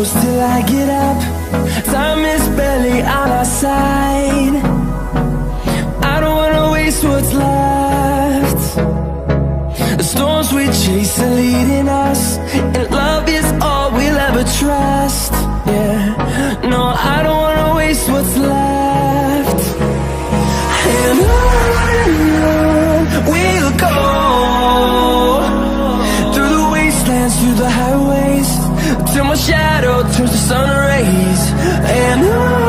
close till I get up. Time is barely on our side. I don't wanna waste what's left. The storms we chase are leading us, and love is all we'll ever trust. Yeah, no, I don't wanna waste what's left. And on we'll go, through the wastelands, through the highways, till my shadow turns to sun rays. And on